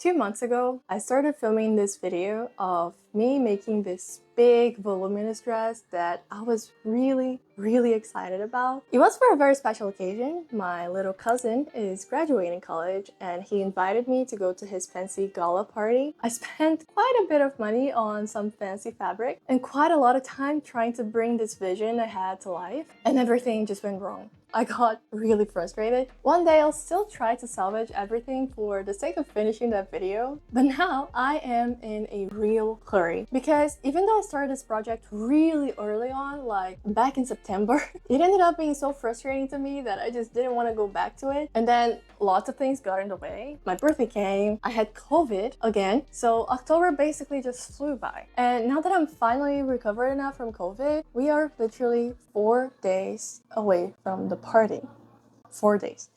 2 months ago, I started filming this video of me making this big voluminous dress that I was really excited about. It was for a very special occasion. My little cousin is graduating college and he invited me to go to his fancy gala party. I spent quite a bit of money on some fancy fabric and quite a lot of time trying to bring this vision I had to life, and everything just went wrong. I got really frustrated. One day I'll still try to salvage everything for the sake of finishing that video, but now I am in a real hurry because even though I started this project really early on, like back in September, it ended up being so frustrating to me that I just didn't want to go back to it. And then lots of things got in the way. My birthday came, I had COVID again, so October basically just flew by. And now that I'm finally recovered enough from COVID, we are literally 4 days away from the party. 4 days.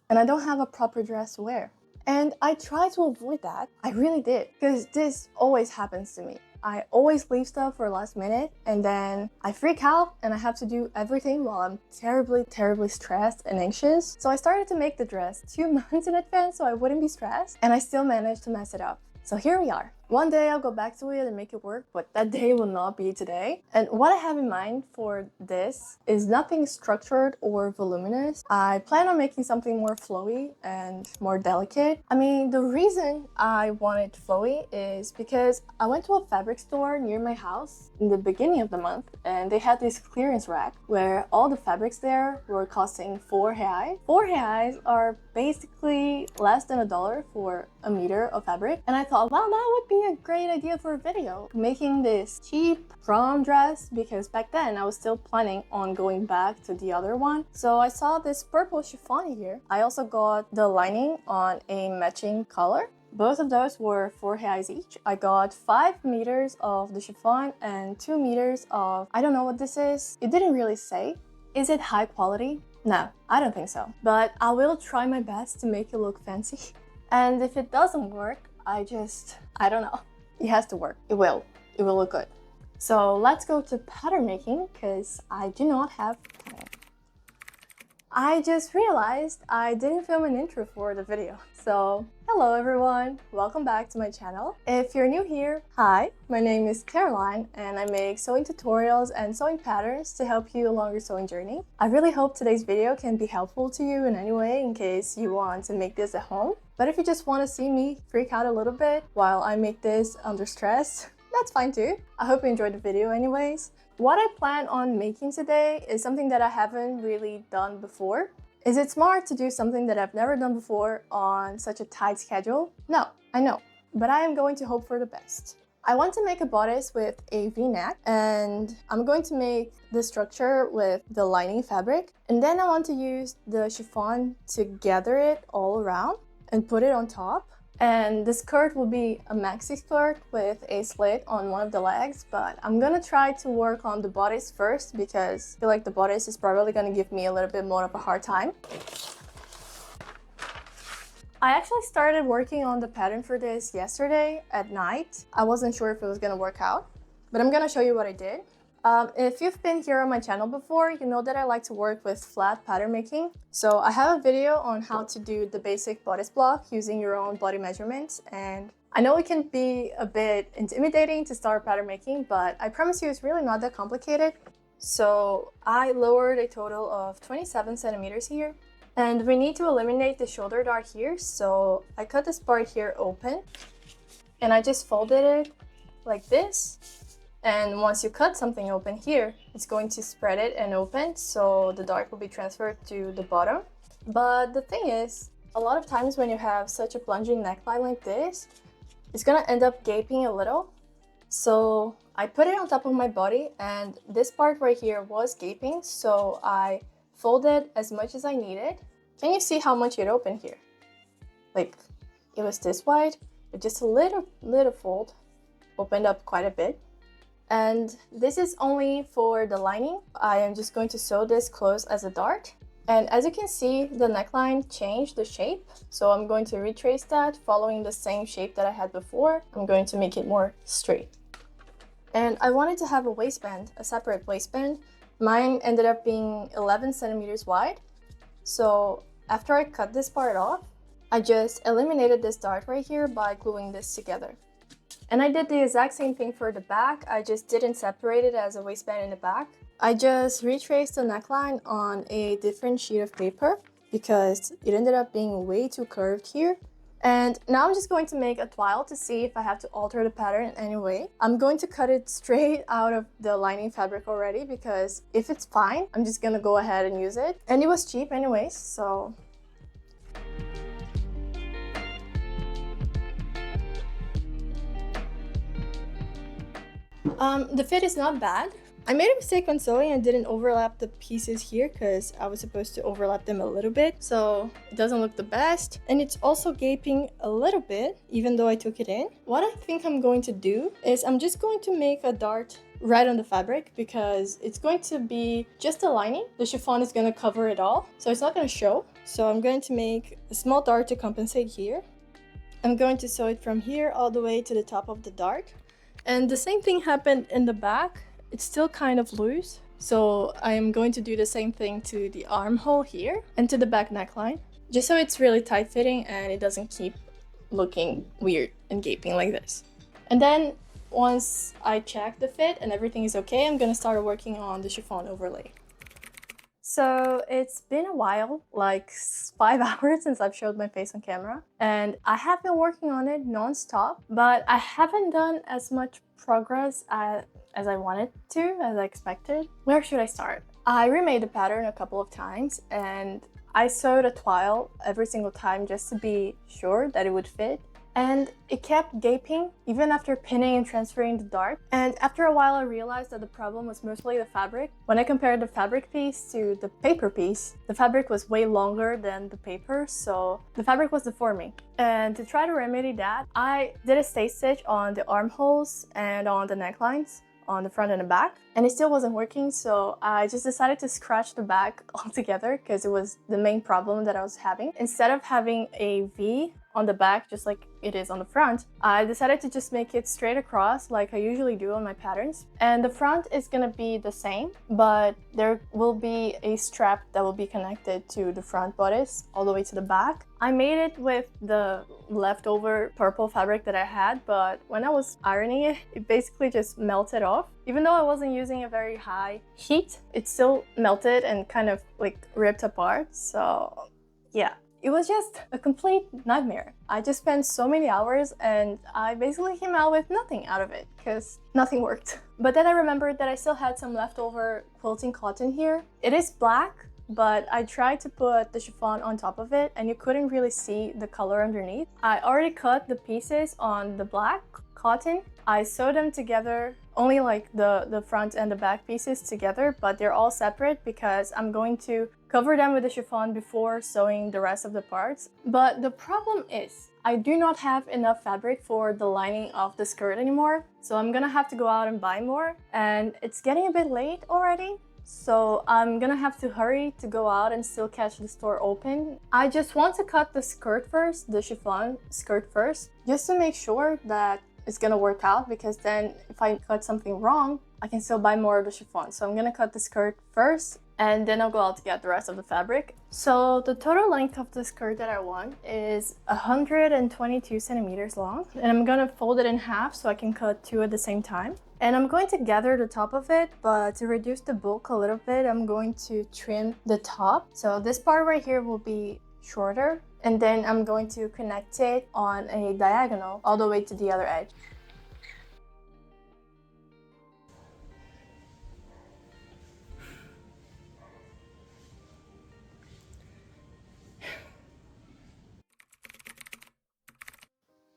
And I don't have a proper dress to wear. And I try to avoid that. I really did. Because this always happens to me. I always leave stuff for last minute and then I freak out and I have to do everything while I'm terribly stressed and anxious. So I started to make the dress 2 months in advance so I wouldn't be stressed, and I still managed to mess it up. So here we are. One day I'll go back to it and make it work, but that day will not be today. And what I have in mind for this is nothing structured or voluminous. I plan on making something more flowy and more delicate. I mean, the reason I want it flowy is because I went to a fabric store near my house in the beginning of the month and they had this clearance rack where all the fabrics there were costing 4 reais. 4 reais are basically less than $1 for a meter of fabric. And I thought, wow, that would be a great idea for a video, making this cheap prom dress, because back then I was still planning on going back to the other one. So I saw this purple chiffon here. I also got the lining on a matching color. Both of those were 4 reais each. I got 5 meters of the chiffon and 2 meters of, I don't know what this is. It didn't really say. Is it high quality? No, I don't think so. But I will try my best to make it look fancy. And if it doesn't work, I don't know. It has to work. It will look good. So let's go to pattern making because I do not have time. I just realized I didn't film an intro for the video. So hello everyone, welcome back to my channel. If you're new here, hi, my name is Caroline and I make sewing tutorials and sewing patterns to help you along your sewing journey. I really hope today's video can be helpful to you in any way in case you want to make this at home. But if you just want to see me freak out a little bit while I make this under stress, that's fine too. I hope you enjoyed the video anyways. What I plan on making today is something that I haven't really done before. Is it smart to do something that I've never done before on such a tight schedule? No, I know, but I am going to hope for the best. I want to make a bodice with a V-neck and I'm going to make the structure with the lining fabric. And then I want to use the chiffon to gather it all around and put it on top. And the skirt will be a maxi skirt with a slit on one of the legs, but I'm gonna try to work on the bodice first because I feel like the bodice is probably gonna give me a little bit more of a hard time. I actually started working on the pattern for this yesterday at night. I wasn't sure if it was gonna work out, but I'm gonna show you what I did. If you've been here on my channel before, you know that I like to work with flat pattern making. So I have a video on how to do the basic bodice block using your own body measurements. And I know it can be a bit intimidating to start pattern making, but I promise you it's really not that complicated. So I lowered a total of 27 centimeters here. And we need to eliminate the shoulder dart here. So I cut this part here open and I just folded it like this. And once you cut something open here, it's going to spread it and open, so the dart will be transferred to the bottom. But the thing is, a lot of times when you have such a plunging neckline like this, it's gonna end up gaping a little. So I put it on top of my body and this part right here was gaping, so I folded as much as I needed. Can you see how much it opened here? Like, it was this wide, but just a little fold opened up quite a bit. And this is only for the lining. I am just going to sew this close as a dart. And as you can see, the neckline changed the shape. So I'm going to retrace that following the same shape that I had before. I'm going to make it more straight. And I wanted to have a waistband, a separate waistband. Mine ended up being 11 centimeters wide. So after I cut this part off, I just eliminated this dart right here by gluing this together. And I did the exact same thing for the back, I just didn't separate it as a waistband in the back. I just retraced the neckline on a different sheet of paper because it ended up being way too curved here. And now I'm just going to make a twile to see if I have to alter the pattern in any way. I'm going to cut it straight out of the lining fabric already because if it's fine, I'm just gonna go ahead and use it. And it was cheap anyways, so... the fit is not bad. I made a mistake when sewing and didn't overlap the pieces here because I was supposed to overlap them a little bit, so it doesn't look the best. And it's also gaping a little bit, even though I took it in. What I think I'm going to do is I'm just going to make a dart right on the fabric because it's going to be just a lining. The chiffon is going to cover it all, so it's not going to show. So I'm going to make a small dart to compensate here. I'm going to sew it from here all the way to the top of the dart. And the same thing happened in the back. It's still kind of loose, so I am going to do the same thing to the armhole here and to the back neckline, just so it's really tight fitting and it doesn't keep looking weird and gaping like this. And then once I check the fit and everything is okay, I'm gonna start working on the chiffon overlay. So it's been a while, like 5 hours since I've showed my face on camera, and I have been working on it non-stop, but I haven't done as much progress as I wanted to, as I expected. Where should I start? I remade the pattern a couple of times and I sewed a twile every single time just to be sure that it would fit. And it kept gaping even after pinning and transferring the dart. And after a while I realized that the problem was mostly the fabric. When I compared the fabric piece to the paper piece, the fabric was way longer than the paper, so the fabric was deforming. And to try to remedy that, I did a stay stitch on the armholes and on the necklines, on the front and the back, and it still wasn't working, so I just decided to scratch the back altogether because it was the main problem that I was having. Instead of having a V on the back just like it is on the front, I decided to just make it straight across like I usually do on my patterns. And the front is gonna be the same, but there will be a strap that will be connected to the front bodice all the way to the back. I made it with the leftover purple fabric that I had, but when I was ironing it, it basically just melted off. Even though I wasn't using a very high heat, it still melted and kind of like ripped apart. So yeah. It was just a complete nightmare. I just spent so many hours and I basically came out with nothing out of it because nothing worked. But then I remembered that I still had some leftover quilting cotton here. It is black, but I tried to put the chiffon on top of it and you couldn't really see the color underneath. I already cut the pieces on the black cotton. I sewed them together, only like the front and the back pieces together, but they're all separate because I'm going to cover them with the chiffon before sewing the rest of the parts. But the problem is, I do not have enough fabric for the lining of the skirt anymore, so I'm gonna have to go out and buy more, and it's getting a bit late already. So I'm gonna have to hurry to go out and still catch the store open. I just want to cut the skirt first, the chiffon skirt first, just to make sure that it's gonna work out, because then if I cut something wrong, I can still buy more of the chiffon. So I'm gonna cut the skirt first and then I'll go out to get the rest of the fabric. So the total length of the skirt that I want is 122 centimeters long, and I'm gonna fold it in half so I can cut two at the same time. And I'm going to gather the top of it, but to reduce the bulk a little bit, I'm going to trim the top. So this part right here will be shorter, and then I'm going to connect it on a diagonal all the way to the other edge.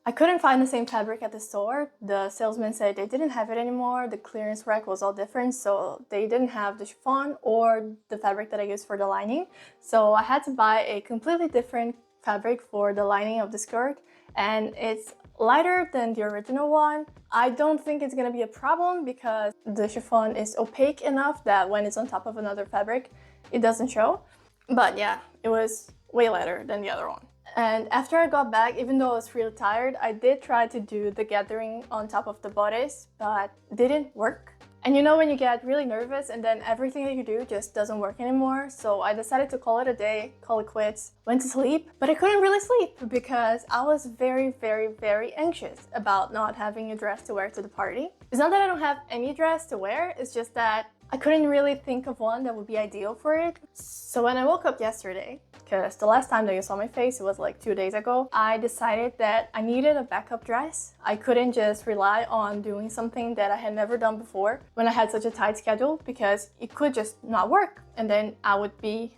I couldn't find the same fabric at the store. The salesman said they didn't have it anymore. The clearance rack was all different, so they didn't have the chiffon or the fabric that I used for the lining. So I had to buy a completely different fabric for the lining of the skirt, and it's lighter than the original one. I don't think it's gonna be a problem because the chiffon is opaque enough that when it's on top of another fabric, it doesn't show. But yeah, it was way lighter than the other one. And after I got back, even though I was really tired, I did try to do the gathering on top of the bodice, but it didn't work. And you know when you get really nervous and then everything that you do just doesn't work anymore? So I decided to call it a day, call it quits, went to sleep, but I couldn't really sleep because I was very, very, very anxious about not having a dress to wear to the party. It's not that I don't have any dress to wear, it's just that I couldn't really think of one that would be ideal for it. So when I woke up yesterday, because the last time that you saw my face, it was like 2 days ago, I decided that I needed a backup dress. I couldn't just rely on doing something that I had never done before when I had such a tight schedule, because it could just not work and then I would be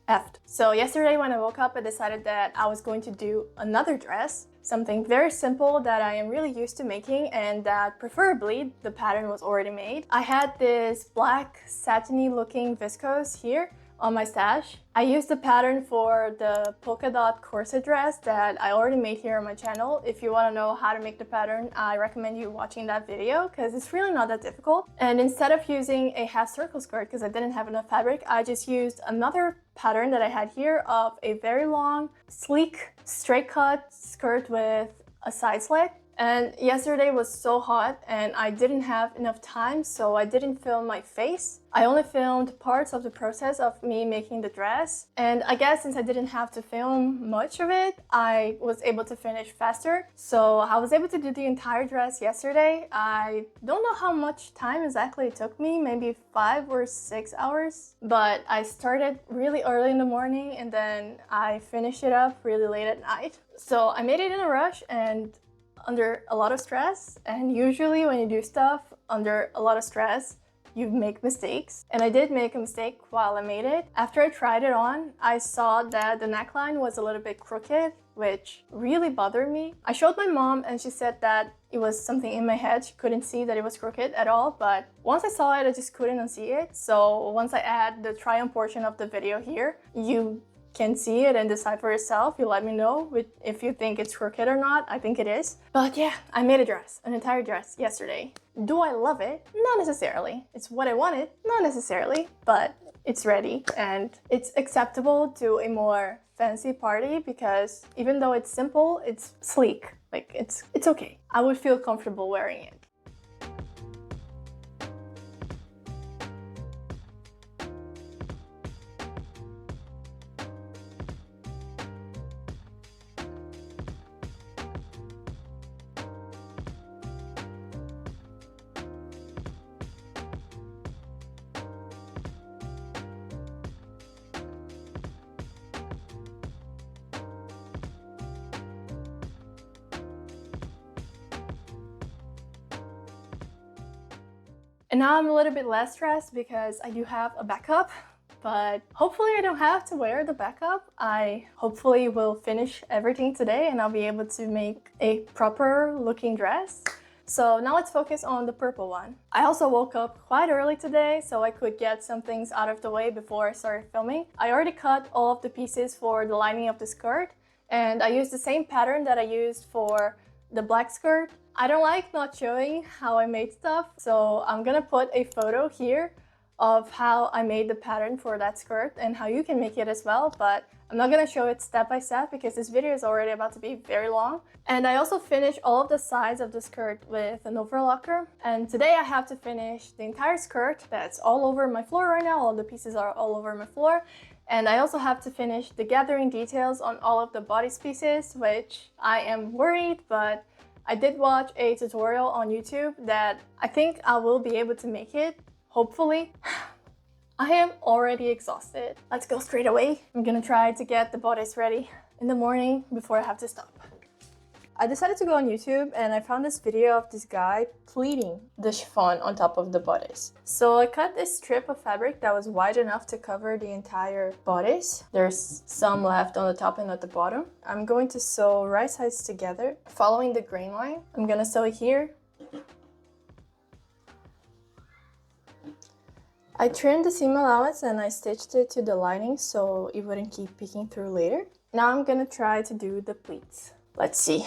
effed. So yesterday when I woke up, I decided that I was going to do another dress, something very simple that I am really used to making and that preferably the pattern was already made. I had this black satiny looking viscose here on my stash. I used the pattern for the polka dot corset dress that I already made here on my channel. If you want to know how to make the pattern, I recommend you watching that video because it's really not that difficult. And instead of using a half circle skirt because I didn't have enough fabric, I just used another pattern that I had here of a very long, sleek, straight cut skirt with a side slit. And yesterday was so hot and I didn't have enough time, so I didn't film my face. I only filmed parts of the process of me making the dress. And I guess since I didn't have to film much of it, I was able to finish faster. So I was able to do the entire dress yesterday. I don't know how much time exactly it took me, maybe 5 or 6 hours. But I started really early in the morning and then I finished it up really late at night. So I made it in a rush and under a lot of stress, and usually when you do stuff under a lot of stress, you make mistakes. And I did make a mistake while I made it. After I tried it on, I saw that the neckline was a little bit crooked, which really bothered me. I showed my mom and she said that it was something in my head. She couldn't see that it was crooked at all, but once I saw it, I just couldn't unsee it. So once I add the try on portion of the video here, you can see it and decide for yourself. You let me know if you think it's crooked or not. I think it is. But yeah, I made a dress, an entire dress yesterday. Do I love it? Not necessarily. It's what I wanted? Not necessarily, but it's ready and it's acceptable to a more fancy party because even though it's simple, it's sleek. Like it's okay. I would feel comfortable wearing it. And now I'm a little bit less stressed because I do have a backup, but hopefully I don't have to wear the backup. I hopefully will finish everything today and I'll be able to make a proper looking dress. So now let's focus on the purple one. I also woke up quite early today so I could get some things out of the way before I started filming. I already cut all of the pieces for the lining of the skirt and I used the same pattern that I used for the black skirt. I don't like not showing how I made stuff, so I'm gonna put a photo here of how I made the pattern for that skirt and how you can make it as well, but I'm not gonna show it step by step because this video is already about to be very long. And I also finished all of the sides of the skirt with an overlocker, and today I have to finish the entire skirt that's all over my floor right now. All of the pieces are all over my floor. And I also have to finish the gathering details on all of the bodice pieces, which I am worried, but I did watch a tutorial on YouTube that I think I will be able to make it, hopefully. I am already exhausted. Let's go straight away. I'm gonna try to get the bodice ready in the morning before I have to stop. I decided to go on YouTube and I found this video of this guy pleating the chiffon on top of the bodice. So I cut this strip of fabric that was wide enough to cover the entire bodice. There's some left on the top and at the bottom. I'm going to sew right sides together, following the grain line. I'm gonna sew it here. I trimmed the seam allowance and I stitched it to the lining so it wouldn't keep peeking through later. Now I'm gonna try to do the pleats. Let's see.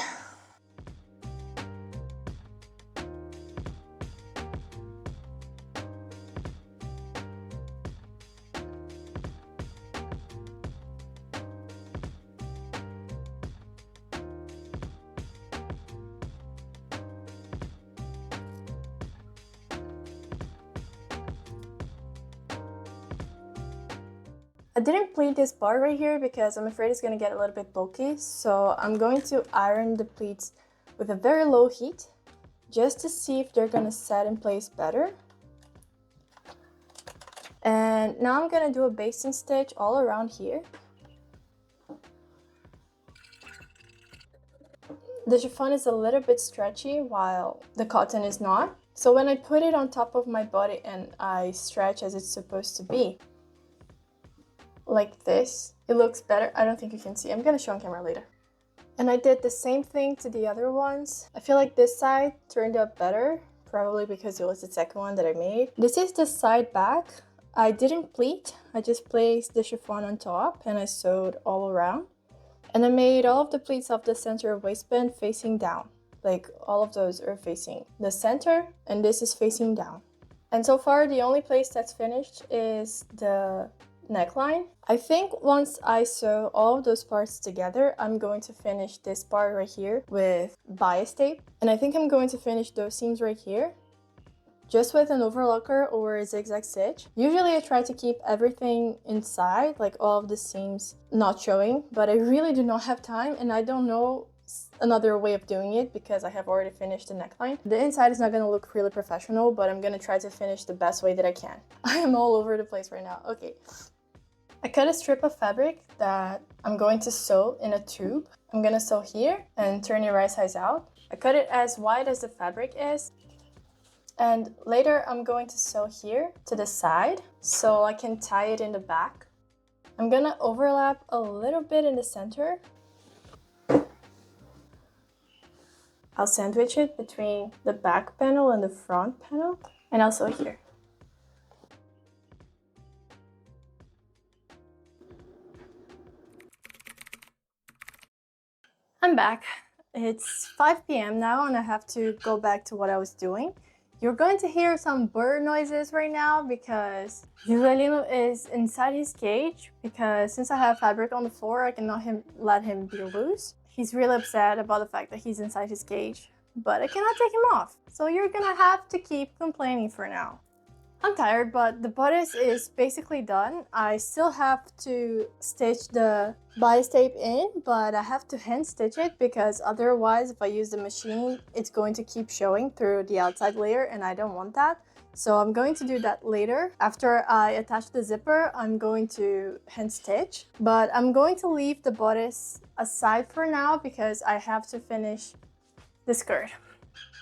I didn't pleat this part right here because I'm afraid it's going to get a little bit bulky. So I'm going to iron the pleats with a very low heat just to see if they're going to set in place better. And now I'm going to do a basting stitch all around here. The chiffon is a little bit stretchy while the cotton is not. So when I put it on top of my body and I stretch as it's supposed to be, like this, it looks better. I don't think you can see. I'm gonna show on camera later. And I did the same thing to the other ones. I feel like this side turned out better, probably because it was the second one that I made. This is the side back. I didn't pleat. I just placed the chiffon on top and I sewed all around. And I made all of the pleats of the center of waistband facing down. Like all of those are facing the center and this is facing down. And so far the only place that's finished is the neckline. I think once I sew all of those parts together, I'm going to finish this part right here with bias tape. And I think I'm going to finish those seams right here just with an overlocker or a zigzag stitch. Usually I try to keep everything inside, like all of the seams not showing, but I really do not have time and I don't know another way of doing it because I have already finished the neckline. The inside is not going to look really professional, but I'm going to try to finish the best way that I can. I am all over the place right now. Okay. I cut a strip of fabric that I'm going to sew in a tube. I'm going to sew here and turn it right sides out. I cut it as wide as the fabric is. And later I'm going to sew here to the side so I can tie it in the back. I'm gonna overlap a little bit in the center. I'll sandwich it between the back panel and the front panel, and I'll sew here. I'm back. It's 5 p.m. now and I have to go back to what I was doing. You're going to hear some bird noises right now because Violino is inside his cage because since I have fabric on the floor, I cannot let him be loose. He's really upset about the fact that he's inside his cage, but I cannot take him off. So you're gonna have to keep complaining for now. I'm tired, but the bodice is basically done. I still have to stitch the bias tape in, but I have to hand stitch it because otherwise if I use the machine, it's going to keep showing through the outside layer and I don't want that. So I'm going to do that later. After I attach the zipper, I'm going to hand stitch, but I'm going to leave the bodice aside for now because I have to finish the skirt.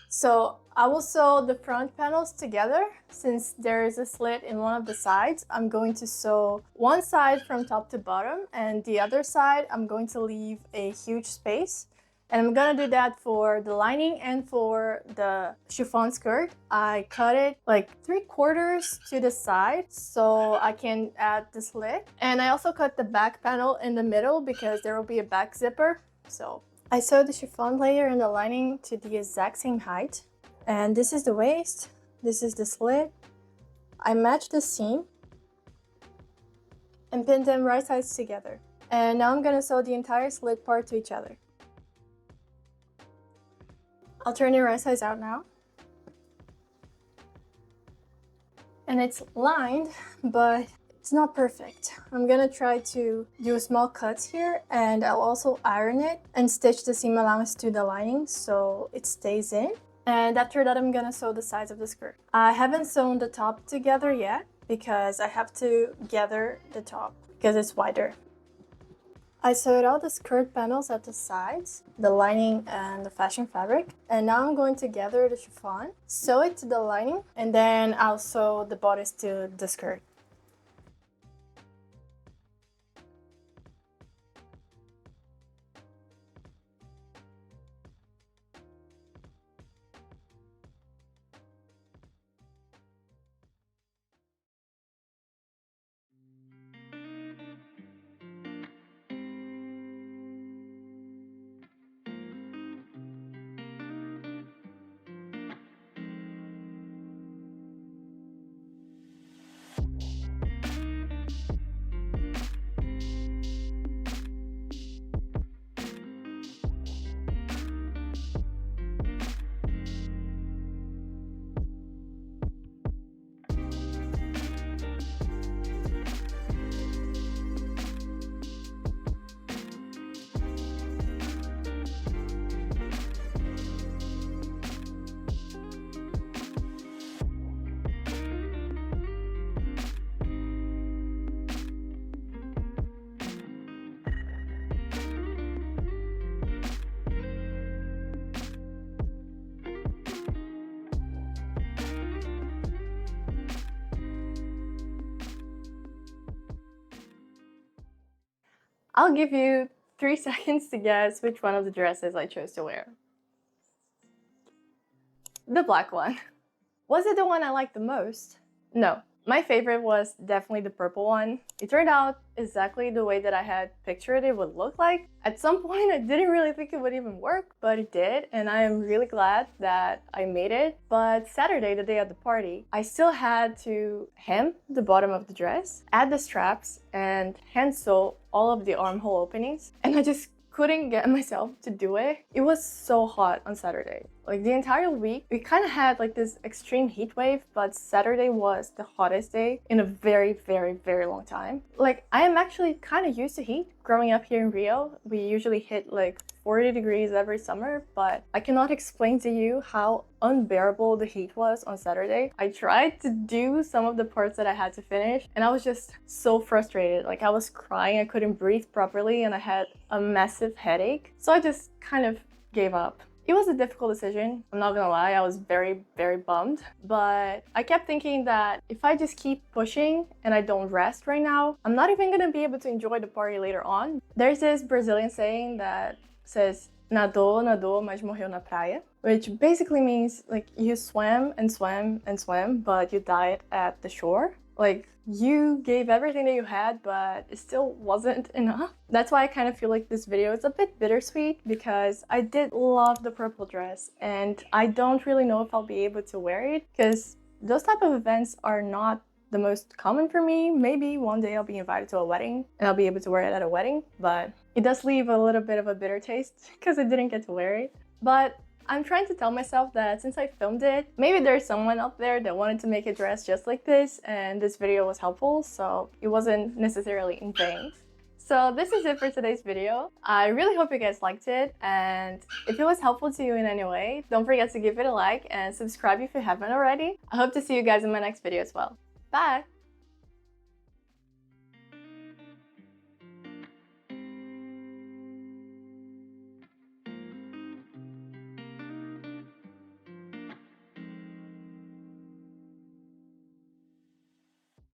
So I will sew the front panels together. Since there is a slit in one of the sides, I'm going to sew one side from top to bottom and the other side I'm going to leave a huge space. And I'm gonna do that for the lining and for the chiffon skirt. I cut it like 3/4 to the side so I can add the slit. And I also cut the back panel in the middle because there will be a back zipper. So I sewed the chiffon layer and the lining to the exact same height. And this is the waist, this is the slit. I matched the seam and pinned them right sides together. And now I'm gonna sew the entire slit part to each other. I'll turn it right sides out now. And it's lined, but it's not perfect. I'm gonna try to do small cuts here and I'll also iron it and stitch the seam allowance to the lining so it stays in. And after that, I'm gonna sew the sides of the skirt. I haven't sewn the top together yet because I have to gather the top because it's wider. I sewed all the skirt panels at the sides, the lining and the fashion fabric. And now I'm going to gather the chiffon, sew it to the lining, and then I'll sew the bodice to the skirt. I'll give you 3 seconds to guess which one of the dresses I chose to wear. The black one. Was it the one I liked the most? No. My favorite was definitely the purple one. It turned out exactly the way that I had pictured it would look like. At some point, I didn't really think it would even work, but it did, and I am really glad that I made it. But Saturday, the day of the party, I still had to hem the bottom of the dress, add the straps, and hand sew all of the armhole openings, and I just couldn't get myself to do it. It was so hot on Saturday. Like the entire week, we kind of had like this extreme heat wave, but Saturday was the hottest day in a very, very, very long time. Like I am actually kind of used to heat. Growing up here in Rio, we usually hit like 40 degrees every summer, but I cannot explain to you how unbearable the heat was on Saturday. I tried to do some of the parts that I had to finish, and I was just so frustrated. Like I was crying, I couldn't breathe properly, and I had a massive headache. So I just kind of gave up. It was a difficult decision, I'm not gonna lie, I was very, very bummed. But I kept thinking that if I just keep pushing and I don't rest right now, I'm not even gonna be able to enjoy the party later on. There's this Brazilian saying that says, nadou, nadou, mas morreu na praia, which basically means like you swam and swam and swam, but you died at the shore. Like you gave everything that you had, but it still wasn't enough. That's why I kind of feel like this video is a bit bittersweet, because I did love the purple dress and I don't really know if I'll be able to wear it, because those type of events are not the most common for me. Maybe one day I'll be invited to a wedding and I'll be able to wear it at a wedding, but it does leave a little bit of a bitter taste because I didn't get to wear it. But I'm trying to tell myself that since I filmed it, maybe there's someone out there that wanted to make a dress just like this and this video was helpful, so it wasn't necessarily in vain. So this is it for today's video. I really hope you guys liked it, and if it was helpful to you in any way, don't forget to give it a like and subscribe if you haven't already. I hope to see you guys in my next video as well. Bye!